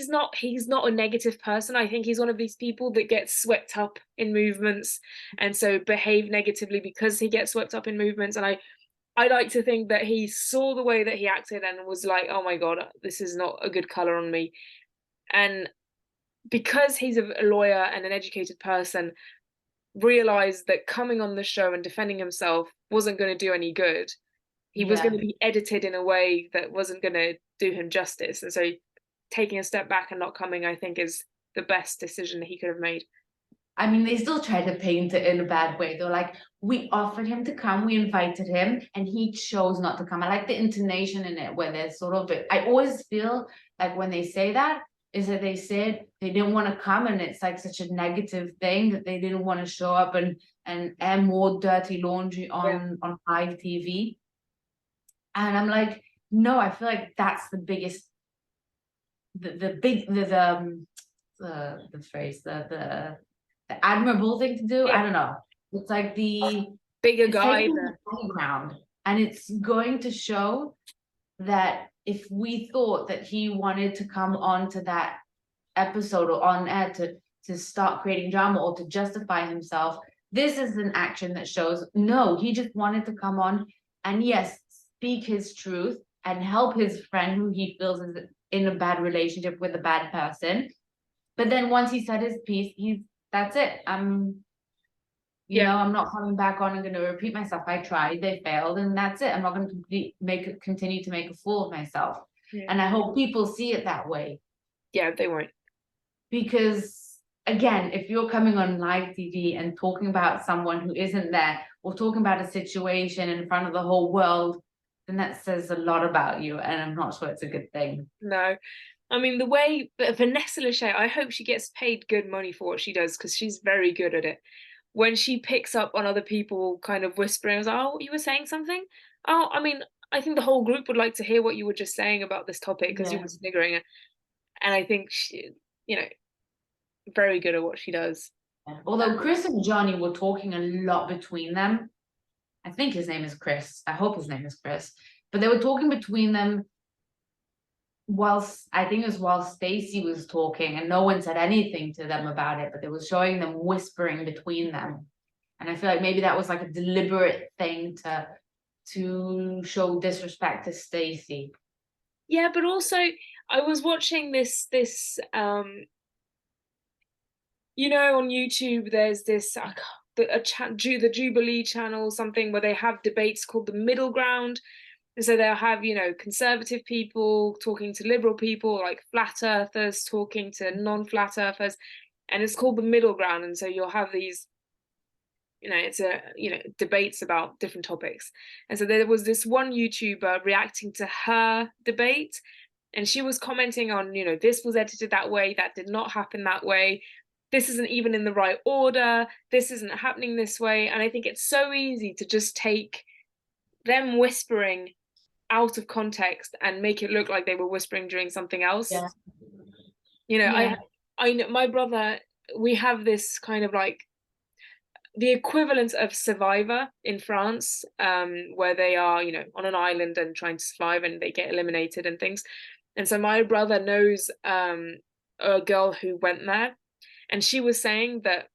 Speaker 3: not a negative person. I think he's one of these people that gets swept up in movements and so behave negatively because he gets swept up in movements. And I like to think that he saw the way that he acted and was like, oh my God, this is not a good color on me. And because he's a lawyer and an educated person, realized that coming on the show and defending himself wasn't going to do any good. He was going to be edited in a way that wasn't going to do him justice. And so taking a step back and not coming, I think, is the best decision that he could have made.
Speaker 4: I mean, they still try to paint it in a bad way. They're like, we offered him to come, we invited him, and he chose not to come. I like the intonation in it where they're sort of, I always feel like when they say that, is that they said they didn't want to come, and it's like such a negative thing that they didn't want to show up and air more dirty laundry on live TV. And I'm like, no, I feel like that's the biggest, the admirable thing to do. I don't know. It's like the
Speaker 3: bigger guy
Speaker 4: ground, and it's going to show that if we thought that he wanted to come on to that episode or on air to start creating drama or to justify himself, this is an action that shows no, he just wanted to come on and speak his truth and help his friend who he feels is in a bad relationship with a bad person. But then once he said his piece, that's it. You know, I'm not coming back on. I'm going to repeat myself. I tried, they failed, and that's it. I'm not going to continue to make a fool of myself. And I hope people see it that way.
Speaker 3: Yeah, they won't.
Speaker 4: Because again, if you're coming on live TV and talking about someone who isn't there, or talking about a situation in front of the whole world, then that says a lot about you, and I'm not sure it's a good thing.
Speaker 3: No. I mean, the way Vanessa Lachey, I hope she gets paid good money for what she does, because she's very good at it. When she picks up on other people kind of whispering, I was like, oh, you were saying something? Oh, I mean, I think the whole group would like to hear what you were just saying about this topic, because you were sniggering it. And I think she, you know, very good at what she does.
Speaker 4: Although Chris and Johnny were talking a lot between them. I think his name is Chris. I hope his name is Chris. But they were talking between them while Stacey was talking, and no one said anything to them about it, but they were showing them whispering between them. And I feel like maybe that was like a deliberate thing to show disrespect to Stacey.
Speaker 3: Yeah, but also I was watching this you know, on YouTube there's this the Jubilee channel, something where they have debates called the middle ground. And so they'll have, you know, conservative people talking to liberal people, like flat earthers talking to non-flat earthers, and it's called the middle ground. And so you'll have these, you know, debates about different topics. And so there was this one YouTuber reacting to her debate, and she was commenting on, you know, this was edited that way, that did not happen that way, this isn't even in the right order, this isn't happening this way. And I think it's so easy to just take them whispering out of context and make it look like they were whispering during something else. You know, I know my brother, we have this kind of like the equivalent of Survivor in France, where they are, you know, on an island and trying to survive and they get eliminated and things. And so my brother knows a girl who went there, and she was saying that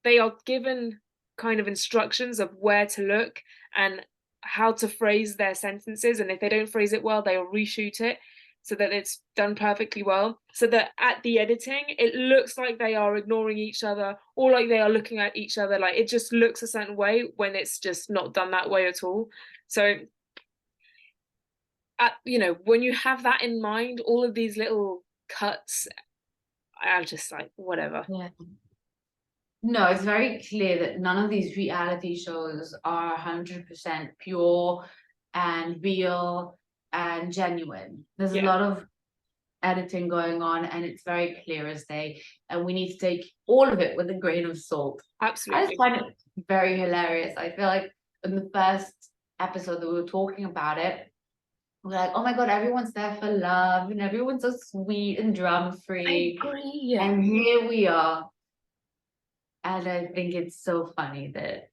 Speaker 3: they are given kind of instructions of where to look and how to phrase their sentences, and if they don't phrase it well, they'll reshoot it so that it's done perfectly well, so that at the editing it looks like they are ignoring each other or like they are looking at each other, like it just looks a certain way when it's just not done that way at all. So you know, when you have that in mind, all of these little cuts are just like whatever.
Speaker 4: Yeah. No, it's very clear that none of these reality shows are 100% pure and real and genuine. There's a lot of editing going on, and it's very clear as day, and we need to take all of it with a grain of salt.
Speaker 3: Absolutely.
Speaker 4: I just find it very hilarious. I feel like in the first episode that we were talking about it, we're like, oh my God, everyone's there for love and everyone's so sweet and drama free.
Speaker 3: I agree, yeah.
Speaker 4: And here we are. And I think it's so funny that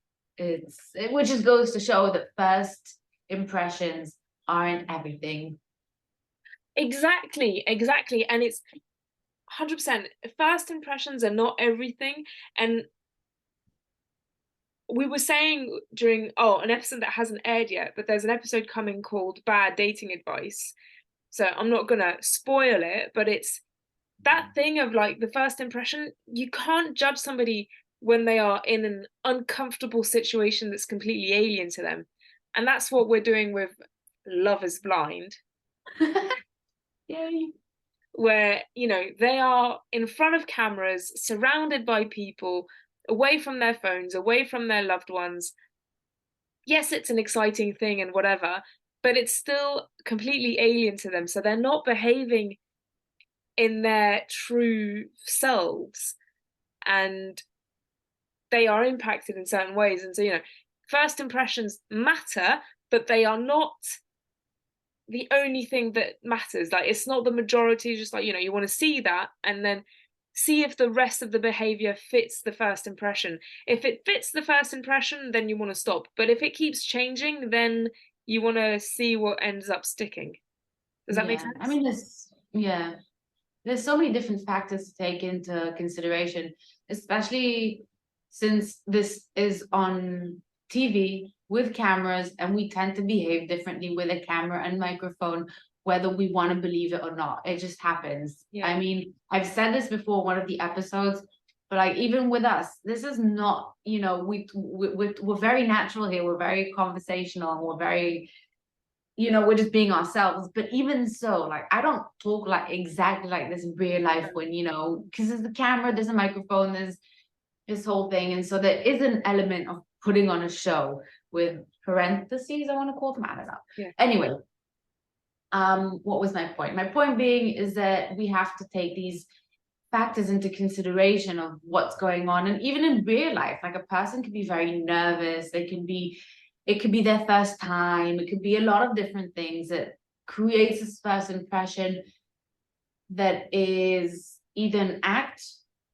Speaker 4: which just goes to show that first impressions aren't everything.
Speaker 3: Exactly. And it's 100%. First impressions are not everything. And we were saying during an episode that hasn't aired yet, but there's an episode coming called Bad Dating Advice. So I'm not gonna spoil it, but it's that thing of like the first impression. You can't judge somebody when they are in an uncomfortable situation that's completely alien to them. And that's what we're doing with Love is Blind.
Speaker 4: Yay.
Speaker 3: Where, you know, they are in front of cameras, surrounded by people, away from their phones, away from their loved ones. Yes, it's an exciting thing and whatever, but it's still completely alien to them. So they're not behaving in their true selves, and they are impacted in certain ways. And so, you know, first impressions matter, but they are not the only thing that matters. Like, it's not the majority. Just like, you know, you want to see that and then see if the rest of the behavior fits the first impression. If it fits the first impression, then you want to stop. But if it keeps changing, then you want to see what ends up sticking. Does that make sense?
Speaker 4: I mean, there's so many different factors to take into consideration, especially since this is on TV with cameras, and we tend to behave differently with a camera and microphone, whether we want to believe it or not. It just happens.
Speaker 3: Yeah.
Speaker 4: I mean, I've said this before, one of the episodes, but like even with us, this is not, you know, we're very natural here. We're very conversational, and we're very, you know, we're just being ourselves. But even so, like, I don't talk like exactly like this in real life when, you know, because there's the camera, there's a microphone, there's this whole thing. And so there is an element of putting on a show with parentheses, I want to call them, I don't know.
Speaker 3: Yeah.
Speaker 4: Anyway, what was my point? My point being is that we have to take these factors into consideration of what's going on. And even in real life, like a person could be very nervous, it could be their first time, it could be a lot of different things that creates this first impression that is either an act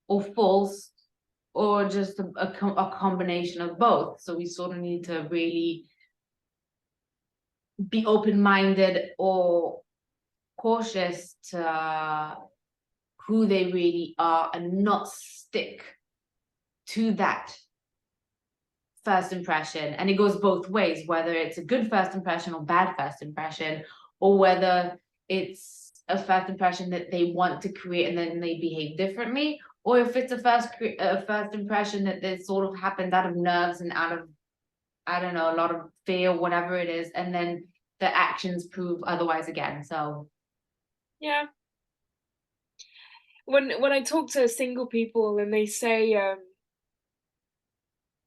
Speaker 4: or false, or just a combination of both. So we sort of need to really be open-minded or cautious to who they really are, and not stick to that first impression. And it goes both ways, whether it's a good first impression or bad first impression, or whether it's a first impression that they want to create and then they behave differently, or if it's a first impression that this sort of happened out of nerves and out of, I don't know, a lot of fear, whatever it is, and then the actions prove otherwise again. So
Speaker 3: yeah, when I talk to single people and they say,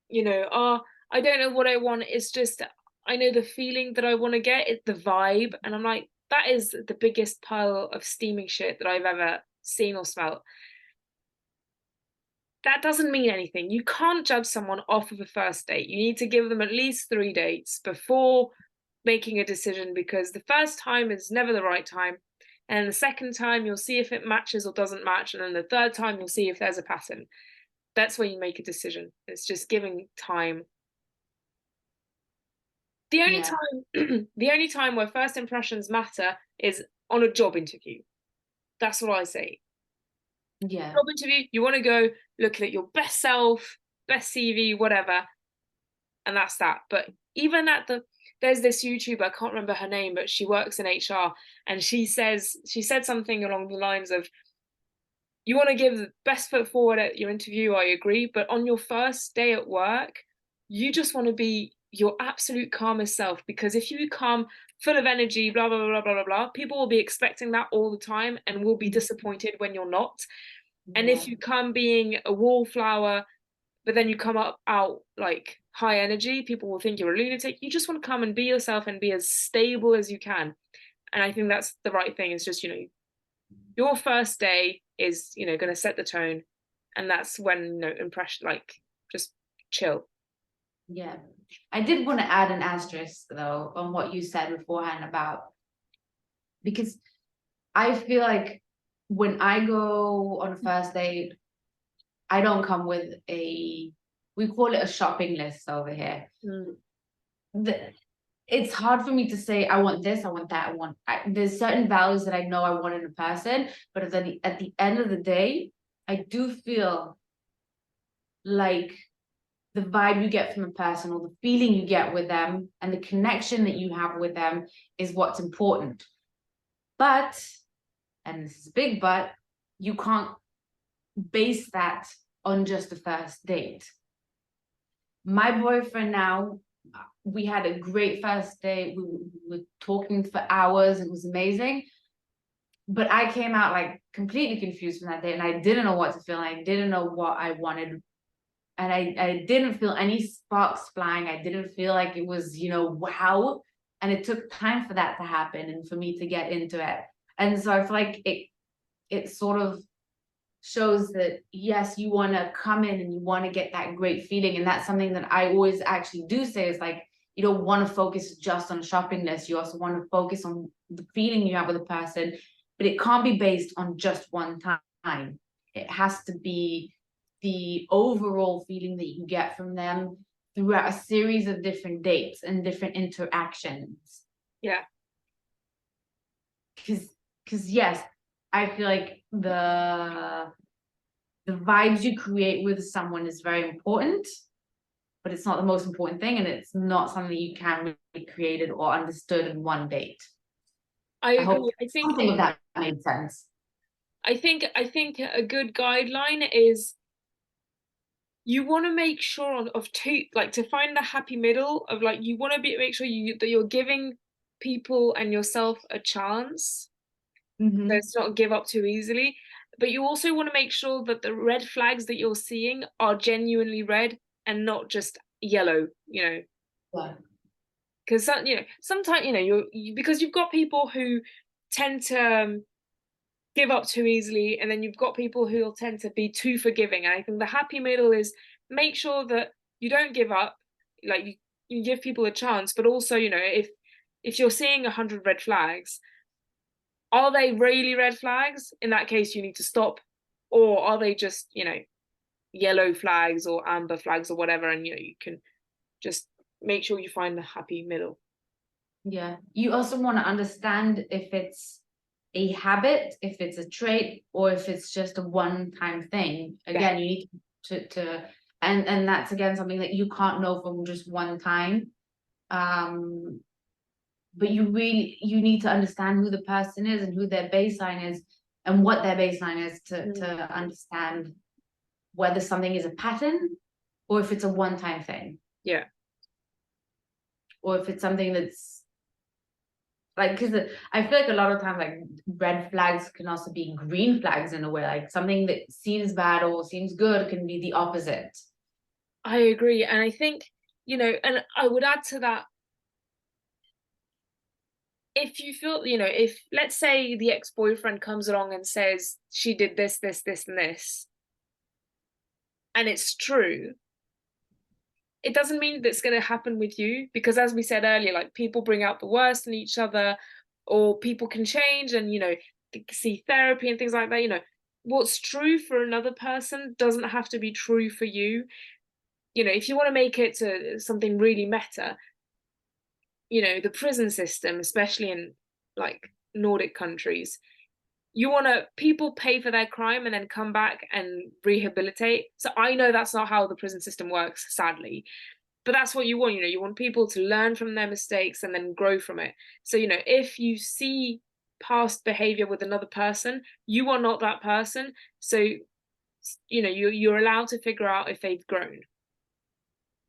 Speaker 3: you know, I don't know what I want, it's just I know the feeling that I want to get, it's the vibe. And I'm like, that is the biggest pile of steaming shit that I've ever seen or smelt. That doesn't mean anything. You can't judge someone off of a first date. You need to give them at least 3 dates before making a decision, because the first time is never the right time. And the second time, you'll see if it matches or doesn't match. And then the third time, you'll see if there's a pattern. that's where you make a decision. It's just giving time. The only time the only time where first impressions matter is on a job interview. That's what I say.
Speaker 4: Yeah.
Speaker 3: Job interview, you want to go look at your best self, best CV, whatever, and that's that. But even at there's this YouTuber, I can't remember her name, but she works in HR, and she said something along the lines of, you want to give the best foot forward at your interview, I agree, but on your first day at work, you just want to be your absolute calmest self, because if you come full of energy, blah, blah, blah, blah, blah, blah, people will be expecting that all the time and will be disappointed when you're not. And if you come being a wallflower, but then you come out like high energy, people will think you're a lunatic. You just want to come and be yourself and be as stable as you can. And I think that's the right thing. It's just, your first day is, going to set the tone. And that's when, impression, like, just chill.
Speaker 4: Yeah. I did want to add an asterisk, though, on what you said beforehand about, because I feel like when I go on a first date, I don't come with we call it a shopping list over here. It's hard for me to say, I want this, I want that, there's certain values that I know I want in a person, but at the end of the day, I do feel like the vibe you get from a person, or the feeling you get with them, and the connection that you have with them is what's important. But, and this is a big but, you can't base that on just a first date. My boyfriend now, we had a great first date. We were talking for hours. It was amazing. But I came out like completely confused from that date, and I didn't know what to feel. I didn't know what I wanted. And I didn't feel any sparks flying. I didn't feel like it was, wow. And it took time for that to happen and for me to get into it. And so I feel like it sort of shows that, yes, you want to come in and you want to get that great feeling. And that's something that I always actually do say, is like, you don't want to focus just on a shopping list. You also want to focus on the feeling you have with a person, but it can't be based on just one time. It has to be the overall feeling that you get from them throughout a series of different dates and different interactions.
Speaker 3: Yeah.
Speaker 4: Because yes, I feel like the vibes you create with someone is very important, but it's not the most important thing, and it's not something you can really create it or understood in one date.
Speaker 3: I agree. I think
Speaker 4: something of that made sense.
Speaker 3: I think a good guideline is, you want to make sure to find the happy middle of, like, you want to make sure that you're giving people and yourself a chance. So it's not give up too easily, but you also want to make sure that the red flags that you're seeing are genuinely red and not just yellow.
Speaker 4: Yeah.
Speaker 3: Because sometimes because you've got people who tend to give up too easily, and then you've got people who will tend to be too forgiving. And I think the happy middle is, make sure that you don't give up, like you give people a chance, but also, if you're seeing 100 red flags, are they really red flags? In that case, you need to stop. Or are they just, yellow flags or amber flags or whatever, and you can just make sure you find the happy middle.
Speaker 4: Yeah. You also want to understand if it's a habit, if it's a trait, or if it's just a one-time thing. Again, you need to and that's again something that you can't know from just one time. But you need to understand who the person is and who their baseline is and what their baseline is to understand whether something is a pattern or if it's a one-time thing.
Speaker 3: Yeah.
Speaker 4: Or if it's something that's like, because I feel like a lot of times, like, red flags can also be green flags in a way. Like, something that seems bad or seems good can be the opposite.
Speaker 3: I agree. And I think, and I would add to that, if you feel, if, let's say, the ex-boyfriend comes along and says she did this, this, this, and this, and it's true, it doesn't mean that's going to happen with you, because as we said earlier, like, people bring out the worst in each other, or people can change and, see therapy and things like that. what's true for another person doesn't have to be true for you. You know, if you want to make it to something really meta, you know, the prison system, especially in like Nordic countries, people pay for their crime and then come back and rehabilitate. So I know that's not how the prison system works, sadly. But that's what you want, you know, you want people to learn from their mistakes and then grow from it. So, you know, if you see past behavior with another person, you are not that person. So, you know, you're allowed to figure out if they've grown.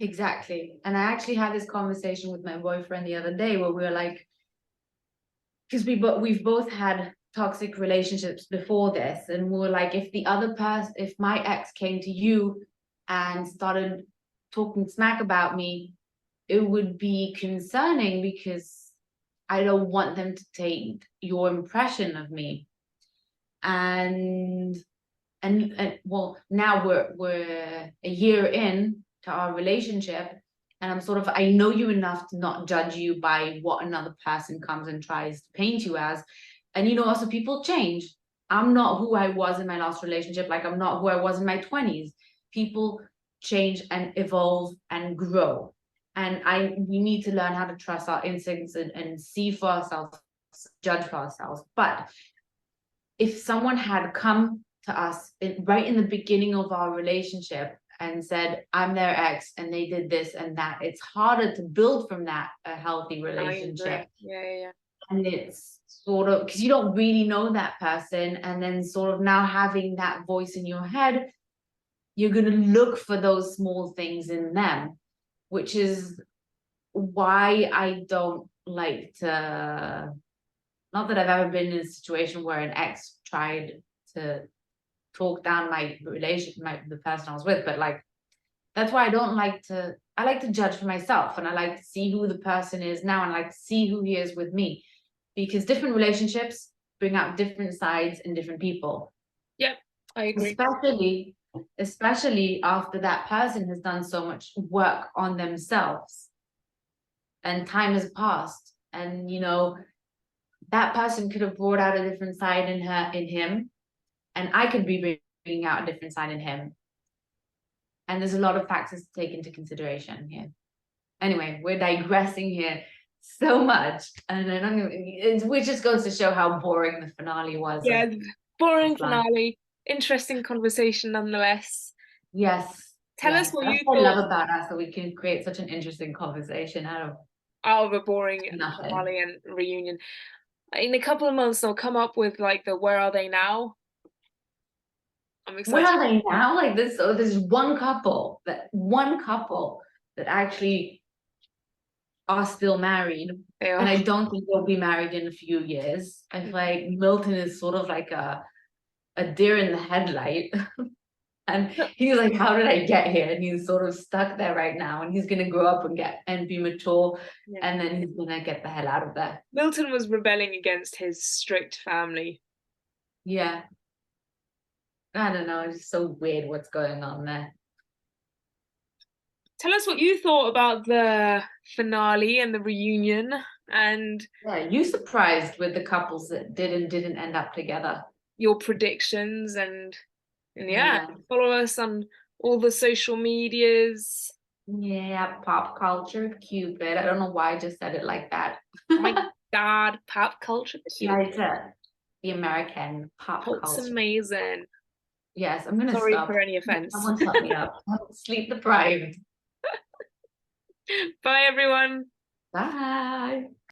Speaker 4: Exactly. And I actually had this conversation with my boyfriend the other day where we were like, because we've both had toxic relationships before this, and we were like, if my ex came to you and started talking smack about me, it would be concerning because I don't want them to take your impression of me. And well, now we're a year in to our relationship, and I know you enough to not judge you by what another person comes and tries to paint you as. And you know, also people change. I'm not who I was in my last relationship, like I'm not who I was in my 20s. People change and evolve and grow. And we need to learn how to trust our instincts and see for ourselves, judge for ourselves. But if someone had come to us right in the beginning of our relationship and said, I'm their ex and they did this and that, it's harder to build from that a healthy relationship.
Speaker 3: Yeah.
Speaker 4: And it's sort of because you don't really know that person, and then sort of now having that voice in your head, you're going to look for those small things in them, which is why I don't like to, not that I've ever been in a situation where an ex tried to talk down my relation, the person I was with, but like, that's why I like to judge for myself, and I like to see who the person is now, and I like to see who he is with me, because different relationships bring out different sides in different people.
Speaker 3: Yep, I agree.
Speaker 4: Especially after that person has done so much work on themselves and time has passed, and you know, that person could have brought out a different side in him, and I could be bringing out a different side in him. And there's a lot of factors to take into consideration here. Anyway, we're digressing here so much, and which just goes to show how boring the finale was.
Speaker 3: Yeah, boring finale. Interesting conversation nonetheless.
Speaker 4: Yes.
Speaker 3: Tell us what you
Speaker 4: thought. I love about us, that we can create such an interesting conversation out
Speaker 3: of a boring finale and reunion. In a couple of months, they'll come up with like the where are they now? I'm excited.
Speaker 4: Where are they now? Like this, so there's one couple that actually are still married, and I don't think they'll be married in a few years. I feel like Milton is sort of like a deer in the headlight. And he's like, how did I get here? And he's sort of stuck there right now, and he's gonna grow up and be mature, and then he's gonna get the hell out of there.
Speaker 3: Milton was rebelling against his strict family.
Speaker 4: Yeah. I don't know, it's just so weird what's going on there.
Speaker 3: Tell us what you thought about the finale and the reunion. And
Speaker 4: yeah, you surprised with the couples that didn't end up together?
Speaker 3: Your predictions, and follow us on all the social medias.
Speaker 4: Yeah, pop culture Cupid. I don't know why I just said it like that.
Speaker 3: Oh my god, pop culture Cupid.
Speaker 4: The American pop culture.
Speaker 3: It's amazing.
Speaker 4: Yes, I'm gonna
Speaker 3: Sorry
Speaker 4: stop.
Speaker 3: for any offense.
Speaker 4: Someone help me up. I'm sleep deprived.
Speaker 3: Bye everyone.
Speaker 4: Bye.